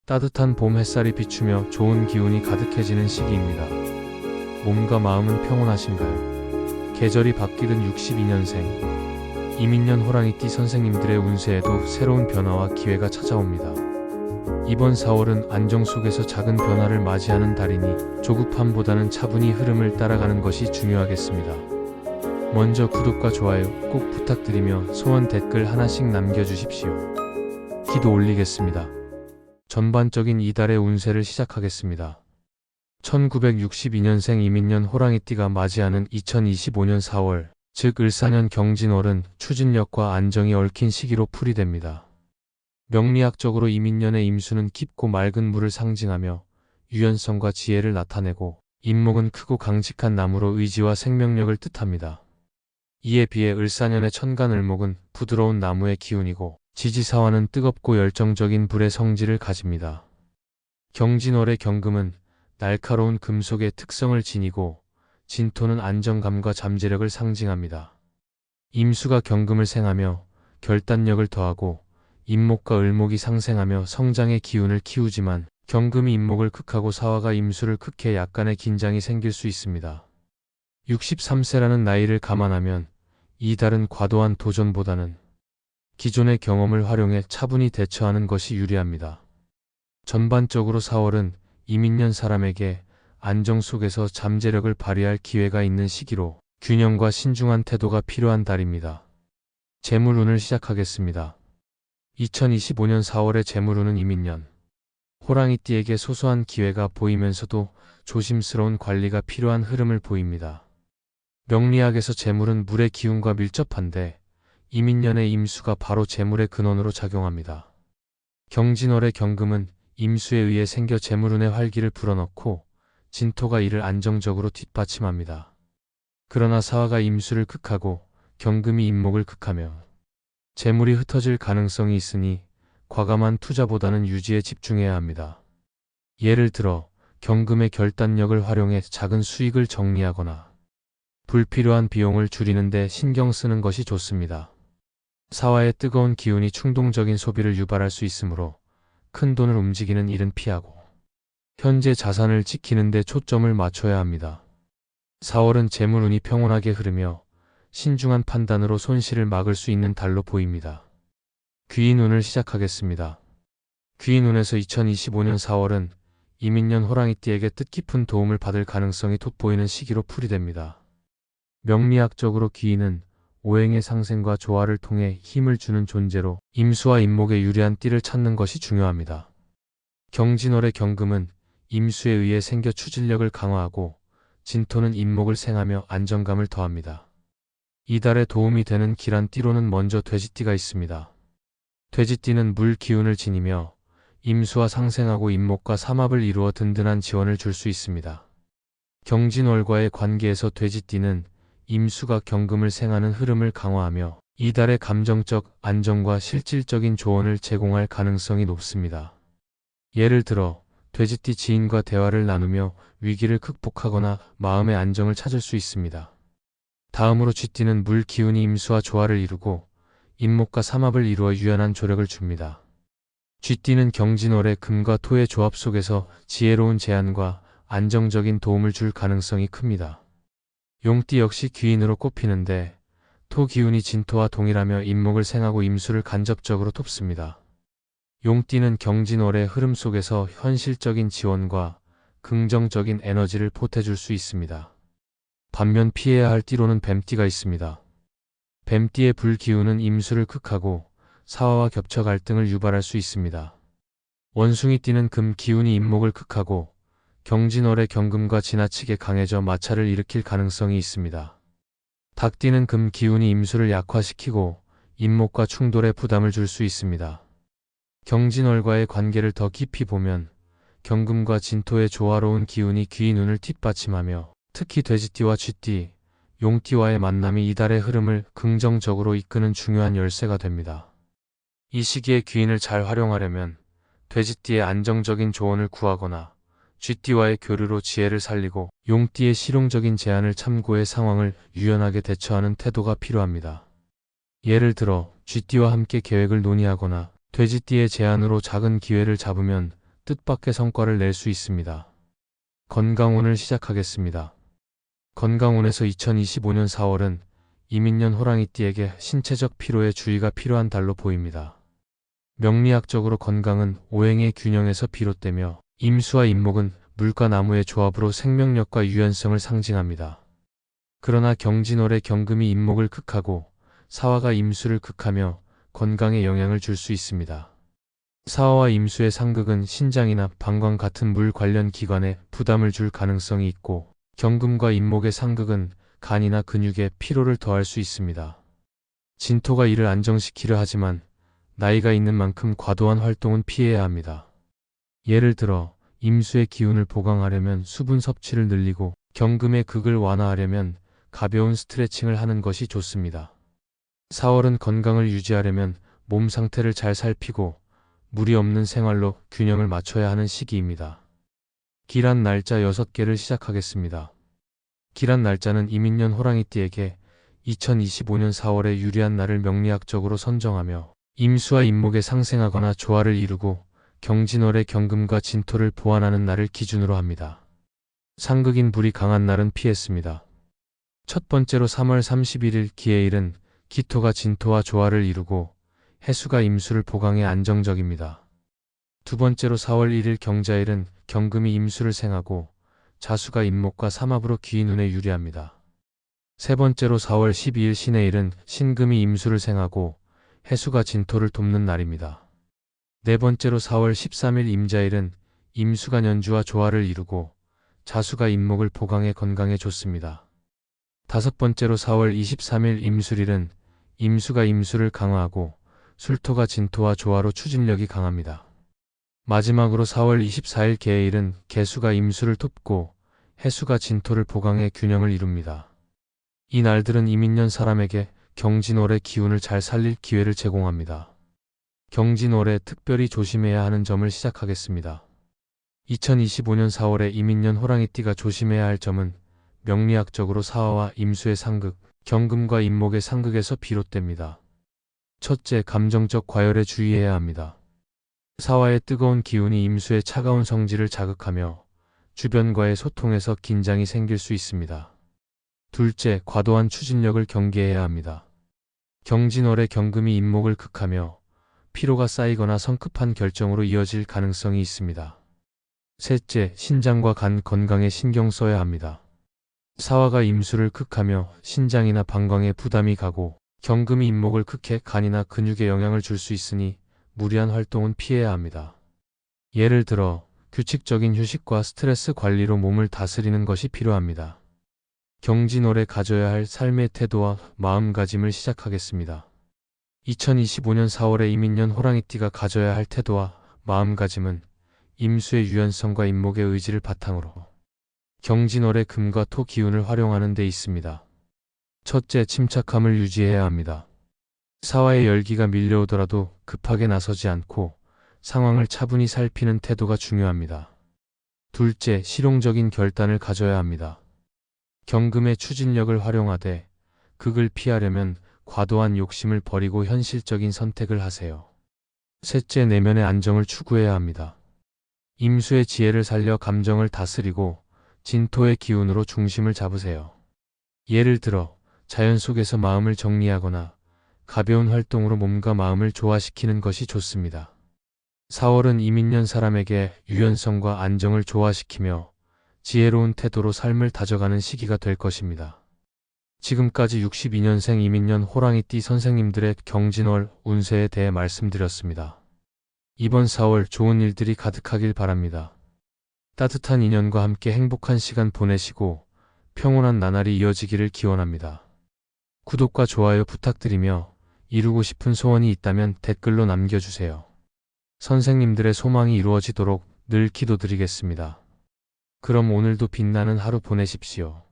따뜻한 봄 햇살이 비추며 좋은 기운이 가득해지는 시기입니다. 몸과 마음은 평온하신가요? 계절이 바뀌던 62년생 이민년 호랑이띠 선생님들의 운세에도 새로운 변화와 기회가 찾아옵니다. 이번 4월은 안정 속에서 작은 변화를 맞이하는 달이니 조급함보다는 차분히 흐름을 따라가는 것이 중요하겠습니다. 먼저 구독과 좋아요 꼭 부탁드리며 소원 댓글 하나씩 남겨주십시오. 기도 올리겠습니다. 전반적인 이달의 운세를 시작하겠습니다. 1962년생 이민년 호랑이띠가 맞이하는 2025년 4월, 즉 을사년 경진월은 추진력과 안정이 얽힌 시기로 풀이됩니다. 명리학적으로 이민년의 임수는 깊고 맑은 물을 상징하며 유연성과 지혜를 나타내고, 임목은 크고 강직한 나무로 의지와 생명력을 뜻합니다. 이에 비해 을사년의 천간을목은 부드러운 나무의 기운이고, 지지사화는 뜨겁고 열정적인 불의 성질을 가집니다. 경진월의 경금은 날카로운 금속의 특성을 지니고, 진토는 안정감과 잠재력을 상징합니다. 임수가 경금을 생하며 결단력을 더하고, 임목과 을목이 상생하며 성장의 기운을 키우지만, 경금이 임목을 극하고 사화가 임수를 극해 약간의 긴장이 생길 수 있습니다. 63세라는 나이를 감안하면 이 달은 과도한 도전보다는 기존의 경험을 활용해 차분히 대처하는 것이 유리합니다. 전반적으로 4월은 이민년 사람에게 안정 속에서 잠재력을 발휘할 기회가 있는 시기로 균형과 신중한 태도가 필요한 달입니다. 재물운을 시작하겠습니다. 2025년 4월의 재물운은 이민년 호랑이띠에게 소소한 기회가 보이면서도 조심스러운 관리가 필요한 흐름을 보입니다. 명리학에서 재물은 물의 기운과 밀접한데 이민년의 임수가 바로 재물의 근원으로 작용합니다. 경진월의 경금은 임수에 의해 생겨 재물운의 활기를 불어넣고 진토가 이를 안정적으로 뒷받침합니다. 그러나 사화가 임수를 극하고 경금이 임목을 극하며 재물이 흩어질 가능성이 있으니 과감한 투자보다는 유지에 집중해야 합니다. 예를 들어 경금의 결단력을 활용해 작은 수익을 정리하거나 불필요한 비용을 줄이는 데 신경 쓰는 것이 좋습니다. 사화의 뜨거운 기운이 충동적인 소비를 유발할 수 있으므로 큰 돈을 움직이는 일은 피하고 현재 자산을 지키는 데 초점을 맞춰야 합니다. 4월은 재물운이 평온하게 흐르며 신중한 판단으로 손실을 막을 수 있는 달로 보입니다. 귀인운을 시작하겠습니다. 귀인운에서 2025년 4월은 이민년 호랑이띠에게 뜻깊은 도움을 받을 가능성이 돋보이는 시기로 풀이됩니다. 명리학적으로 귀인은 오행의 상생과 조화를 통해 힘을 주는 존재로 임수와 임목의 유리한 띠를 찾는 것이 중요합니다. 경진월의 경금은 임수에 의해 생겨 추진력을 강화하고 진토는 임목을 생하며 안정감을 더합니다. 이달에 도움이 되는 길한 띠로는 먼저 돼지띠가 있습니다. 돼지띠는 물 기운을 지니며 임수와 상생하고 임목과 삼합을 이루어 든든한 지원을 줄 수 있습니다. 경진월과의 관계에서 돼지띠는 임수가 경금을 생하는 흐름을 강화하며 이달의 감정적 안정과 실질적인 조언을 제공할 가능성이 높습니다. 예를 들어 돼지띠 지인과 대화를 나누며 위기를 극복하거나 마음의 안정을 찾을 수 있습니다. 다음으로 쥐띠는 물 기운이 임수와 조화를 이루고 임목과 삼합을 이루어 유연한 조력을 줍니다. 쥐띠는 경진월의 금과 토의 조합 속에서 지혜로운 제안과 안정적인 도움을 줄 가능성이 큽니다. 용띠 역시 귀인으로 꼽히는데 토 기운이 진토와 동일하며 임목을 생하고 임수를 간접적으로 돕습니다. 용띠는 경진월의 흐름 속에서 현실적인 지원과 긍정적인 에너지를 보태줄 수 있습니다. 반면 피해야 할 띠로는 뱀띠가 있습니다. 뱀띠의 불 기운은 임수를 극하고 사화와 겹쳐 갈등을 유발할 수 있습니다. 원숭이띠는 금 기운이 임목을 극하고 경진월의 경금과 지나치게 강해져 마찰을 일으킬 가능성이 있습니다. 닭띠는 금 기운이 임수를 약화시키고 임목과 충돌에 부담을 줄 수 있습니다. 경진월과의 관계를 더 깊이 보면 경금과 진토의 조화로운 기운이 귀인운을 뒷받침하며 특히 돼지띠와 쥐띠, 용띠와의 만남이 이달의 흐름을 긍정적으로 이끄는 중요한 열쇠가 됩니다. 이 시기에 귀인을 잘 활용하려면 돼지띠의 안정적인 조언을 구하거나 쥐띠와의 교류로 지혜를 살리고 용띠의 실용적인 제안을 참고해 상황을 유연하게 대처하는 태도가 필요합니다. 예를 들어 쥐띠와 함께 계획을 논의하거나 돼지띠의 제안으로 작은 기회를 잡으면 뜻밖의 성과를 낼 수 있습니다. 건강운을 시작하겠습니다. 건강운에서 2025년 4월은 이민년 호랑이띠에게 신체적 피로에 주의가 필요한 달로 보입니다. 명리학적으로 건강은 오행의 균형에서 비롯되며 임수와 임목은 물과 나무의 조합으로 생명력과 유연성을 상징합니다. 그러나 경진월의 경금이 임목을 극하고 사화가 임수를 극하며 건강에 영향을 줄 수 있습니다. 사화와 임수의 상극은 신장이나 방광 같은 물 관련 기관에 부담을 줄 가능성이 있고, 경금과 임목의 상극은 간이나 근육에 피로를 더할 수 있습니다. 진토가 이를 안정시키려 하지만 나이가 있는 만큼 과도한 활동은 피해야 합니다. 예를 들어 임수의 기운을 보강하려면 수분 섭취를 늘리고, 경금의 극을 완화하려면 가벼운 스트레칭을 하는 것이 좋습니다. 4월은 건강을 유지하려면 몸 상태를 잘 살피고 무리 없는 생활로 균형을 맞춰야 하는 시기입니다. 기란 날짜 6개를 시작하겠습니다. 기란 날짜는 이민년 호랑이띠에게 2025년 4월에 유리한 날을 명리학적으로 선정하며 임수와 임목에 상생하거나 조화를 이루고 경진월의 경금과 진토를 보완하는 날을 기준으로 합니다. 상극인 불이 강한 날은 피했습니다. 첫 번째로 3월 31일 기해일은 기토가 진토와 조화를 이루고 해수가 임수를 보강해 안정적입니다. 두 번째로 4월 1일 경자일은 경금이 임수를 생하고 자수가 임목과 삼합으로 기인운에 유리합니다. 세 번째로 4월 12일 신해일은 신금이 임수를 생하고 해수가 진토를 돕는 날입니다. 네 번째로 4월 13일 임자일은 임수가 년주와 조화를 이루고 자수가 임목을 보강해 건강에 좋습니다. 다섯 번째로 4월 23일 임술일은 임수가 임수를 강화하고 술토가 진토와 조화로 추진력이 강합니다. 마지막으로 4월 24일 개해일은 개수가 임수를 돕고 해수가 진토를 보강해 균형을 이룹니다. 이 날들은 이민년 사람에게 경진월의 기운을 잘 살릴 기회를 제공합니다. 경진월에 특별히 조심해야 하는 점을 시작하겠습니다. 2025년 4월에 이민년 호랑이띠가 조심해야 할 점은 명리학적으로 사화와 임수의 상극, 경금과 임목의 상극에서 비롯됩니다. 첫째, 감정적 과열에 주의해야 합니다. 사화의 뜨거운 기운이 임수의 차가운 성질을 자극하며 주변과의 소통에서 긴장이 생길 수 있습니다. 둘째, 과도한 추진력을 경계해야 합니다. 경진월의 경금이 임목을 극하며 피로가 쌓이거나 성급한 결정으로 이어질 가능성이 있습니다. 셋째, 신장과 간 건강에 신경 써야 합니다. 사화가 임수를 극하며 신장이나 방광에 부담이 가고 경금이 임목을 극해 간이나 근육에 영향을 줄 수 있으니 무리한 활동은 피해야 합니다. 예를 들어 규칙적인 휴식과 스트레스 관리로 몸을 다스리는 것이 필요합니다. 경진월에 가져야 할 삶의 태도와 마음가짐을 시작하겠습니다. 2025년 4월에 이민년 호랑이띠가 가져야 할 태도와 마음가짐은 임수의 유연성과 임목의 의지를 바탕으로 경진월의 금과 토 기운을 활용하는 데 있습니다. 첫째, 침착함을 유지해야 합니다. 사화의 열기가 밀려오더라도 급하게 나서지 않고 상황을 차분히 살피는 태도가 중요합니다. 둘째, 실용적인 결단을 가져야 합니다. 경금의 추진력을 활용하되 극을 피하려면 과도한 욕심을 버리고 현실적인 선택을 하세요. 셋째, 내면의 안정을 추구해야 합니다. 임수의 지혜를 살려 감정을 다스리고 진토의 기운으로 중심을 잡으세요. 예를 들어 자연 속에서 마음을 정리하거나 가벼운 활동으로 몸과 마음을 조화시키는 것이 좋습니다. 4월은 이민년 사람에게 유연성과 안정을 조화시키며 지혜로운 태도로 삶을 다져가는 시기가 될 것입니다. 지금까지 62년생 이민년 호랑이띠 선생님들의 경진월 운세에 대해 말씀드렸습니다. 이번 4월 좋은 일들이 가득하길 바랍니다. 따뜻한 인연과 함께 행복한 시간 보내시고 평온한 나날이 이어지기를 기원합니다. 구독과 좋아요 부탁드리며 이루고 싶은 소원이 있다면 댓글로 남겨주세요. 선생님들의 소망이 이루어지도록 늘 기도드리겠습니다. 그럼 오늘도 빛나는 하루 보내십시오.